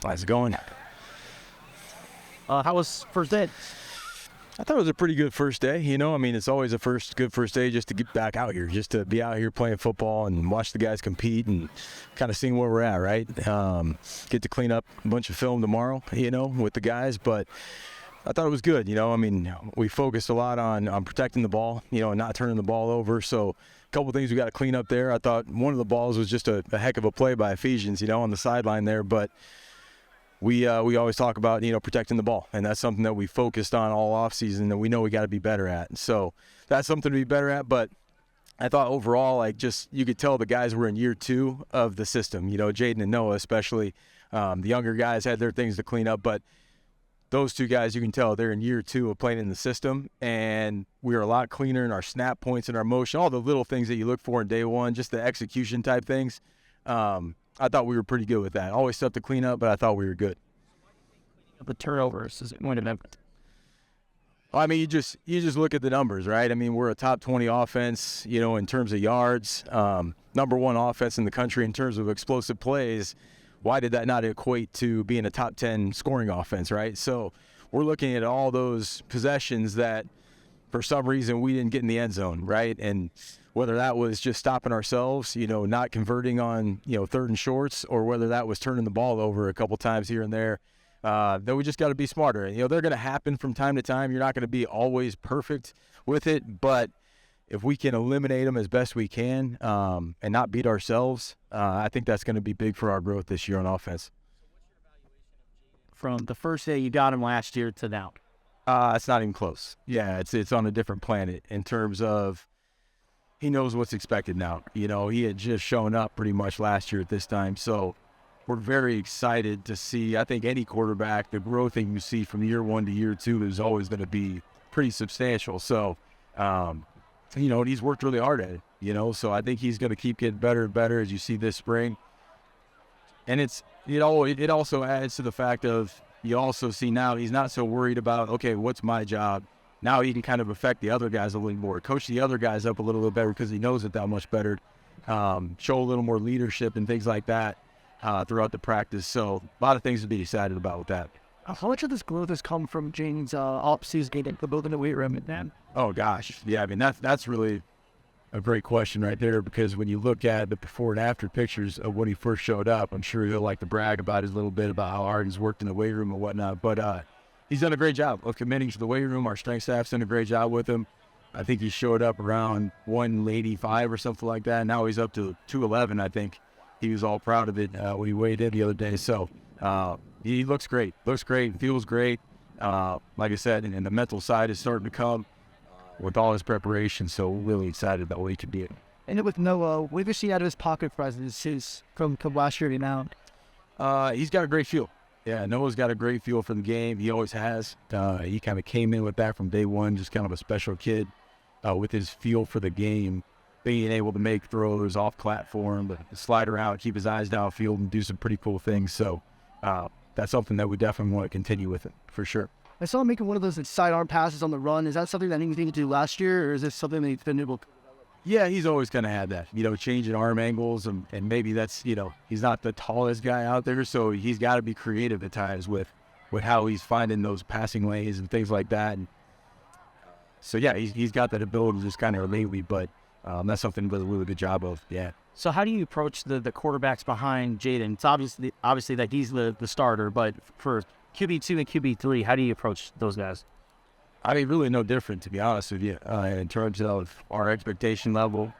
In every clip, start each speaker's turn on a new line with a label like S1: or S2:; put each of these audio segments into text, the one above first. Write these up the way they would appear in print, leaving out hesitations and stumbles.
S1: How's it going?
S2: How was first day?
S1: I thought it was a pretty good first day. It's always a good first day just to get back out here, just to be out here playing football and watch the guys compete and kind of seeing where we're at, right? Get to clean up a bunch of film tomorrow, with the guys. But I thought it was good. We focused a lot on protecting the ball, and not turning the ball over. So a couple things we got to clean up there. I thought one of the balls was just a heck of a play by Ephesians, on the sideline there. But we always talk about, protecting the ball, and that's something that we focused on all offseason that we know we got to be better at. So that's something to be better at. But I thought overall, you could tell the guys were in year 2 of the system, Jaden and Noah especially. The younger guys had their things to clean up, but those two guys, you can tell they're in year 2 of playing in the system, and we are a lot cleaner in our snap points and our motion, all the little things that you look for in day one, just the execution type things. I thought we were pretty good with that. Always stuff to clean up, but I thought we were good.
S2: The turnovers is point of emphasis.
S1: You just look at the numbers, right? We're a top 20 offense, in terms of yards, number 1 offense in the country in terms of explosive plays. Why did that not equate to being a top 10 scoring offense, right? So we're looking at all those possessions that for some reason we didn't get in the end zone, right? And whether that was just stopping ourselves, not converting on, 3rd and shorts, or whether that was turning the ball over a couple times here and there, then we just got to be smarter. They're going to happen from time to time. You're not going to be always perfect with it, but if we can eliminate them as best we can and not beat ourselves, I think that's going to be big for our growth this year on offense.
S2: From the first day you got him last year to now?
S1: It's not even close. Yeah, it's on a different planet in terms of he knows what's expected now. He had just shown up pretty much last year at this time, so we're very excited to see. I think any quarterback, the growth that you see from year 1 to year 2 is always going to be pretty substantial. So, and he's worked really hard at it, so I think he's going to keep getting better and better as you see this spring. And it also adds to the fact of you also see now he's not so worried about, okay, what's my job? Now he can kind of affect the other guys a little more, coach the other guys up a little bit better because he knows it that much better, show a little more leadership and things like that throughout the practice. So a lot of things to be excited about with that.
S2: How much of this growth has come from Jaden's off-season getting the building the weight room and then?
S1: Oh, gosh. Yeah, that's really a great question right there, because when you look at the before and after pictures of when he first showed up, I'm sure he'll like to brag about his little bit about how hard he's worked in the weight room and whatnot. But he's done a great job of committing to the weight room. Our strength staff's done a great job with him. I think he showed up around 185 or something like that. Now he's up to 211, I think. He was all proud of it when he weighed in the other day. So he looks great, feels great. Like I said, and the mental side is starting to come with all his preparation. So we're really excited about what he can do.
S2: And with Noah, what have you seen out of his pocket presence from last year to now?
S1: He's got a great feel. Yeah, Noah's got a great feel for the game. He always has. He kind of came in with that from day one, just kind of a special kid with his feel for the game, being able to make throws off platform, but slide around, keep his eyes downfield, and do some pretty cool things. So that's something that we definitely want to continue with it, for sure.
S2: I saw him making one of those sidearm passes on the run. Is that something that he needed to do last year, or is this something that he's been able to?
S1: Yeah, he's always kind of had that, changing arm angles, and maybe that's, he's not the tallest guy out there, so he's got to be creative at times with how he's finding those passing lanes and things like that. And so, yeah, he's got that ability just kind of lately, but that's something he does a really good job of, yeah.
S2: So how do you approach the quarterbacks behind Jaden? It's obviously that he's the starter, but for QB2 and QB3, how do you approach those guys?
S1: Really no different, to be honest with you, in terms of our expectation level.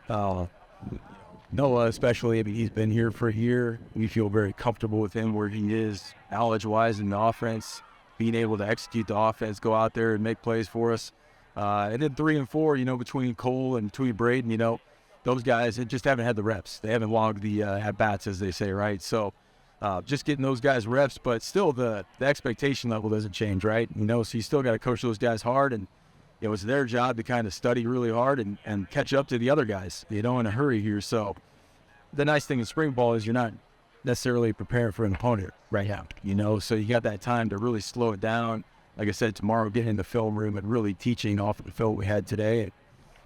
S1: Noah especially, he's been here for a year. We feel very comfortable with him where he is knowledge-wise in the offense, being able to execute the offense, go out there and make plays for us. And then 3 and 4, between Cole and Tui Braden, those guys just haven't had the reps. They haven't logged the at-bats, as they say, right? So just getting those guys reps, but still the expectation level doesn't change, right? So you still got to coach those guys hard, and it's their job to kind of study really hard and catch up to the other guys, in a hurry here. So the nice thing in spring ball is you're not necessarily preparing for an opponent right now, so you got that time to really slow it down. Like I said, tomorrow getting in the film room and really teaching off of the film we had today.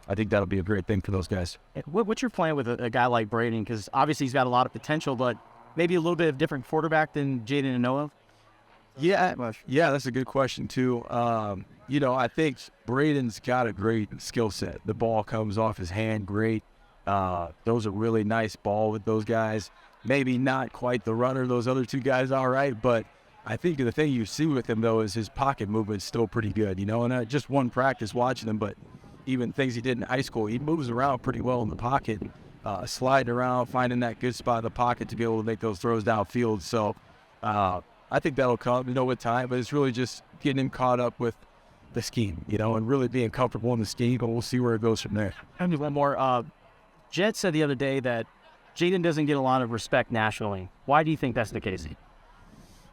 S1: I think that'll be a great thing for those guys.
S2: What's your plan with a guy like Braden? Because obviously he's got a lot of potential, but maybe a little bit of different quarterback than Jaden and Noah?
S1: Yeah, that's a good question too. I think Braden's got a great skill set. The ball comes off his hand great. Those are really nice ball with those guys. Maybe not quite the runner those other two guys are, right? But I think the thing you see with him, though, is his pocket movement's still pretty good, And I just one practice watching him, but even things he did in high school, he moves around pretty well in the pocket, sliding around, finding that good spot in the pocket to be able to make those throws downfield. So I think that'll come, with time. But it's really just getting him caught up with the scheme, and really being comfortable in the scheme. But we'll see where it goes from there.
S2: And one more. Jed said the other day that Jaden doesn't get a lot of respect nationally. Why do you think that's the case?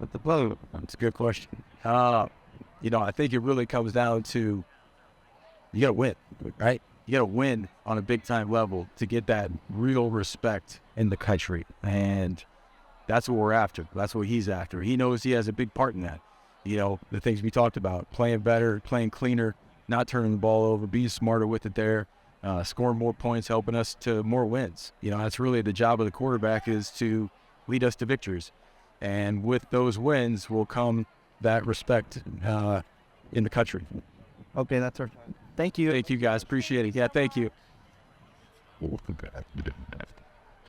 S1: That's a good question. I think it really comes down to you got to win, right? You got to win on a big-time level to get that real respect in the country. And that's what we're after. That's what he's after. He knows he has a big part in that. The things we talked about, playing better, playing cleaner, not turning the ball over, being smarter with it there. Scoring more points, helping us to more wins. That's really the job of the quarterback, is to lead us to victories. And with those wins will come that respect in the country.
S2: Okay, that's our time. Thank you.
S1: Thank you, guys. Appreciate it. Yeah, thank you.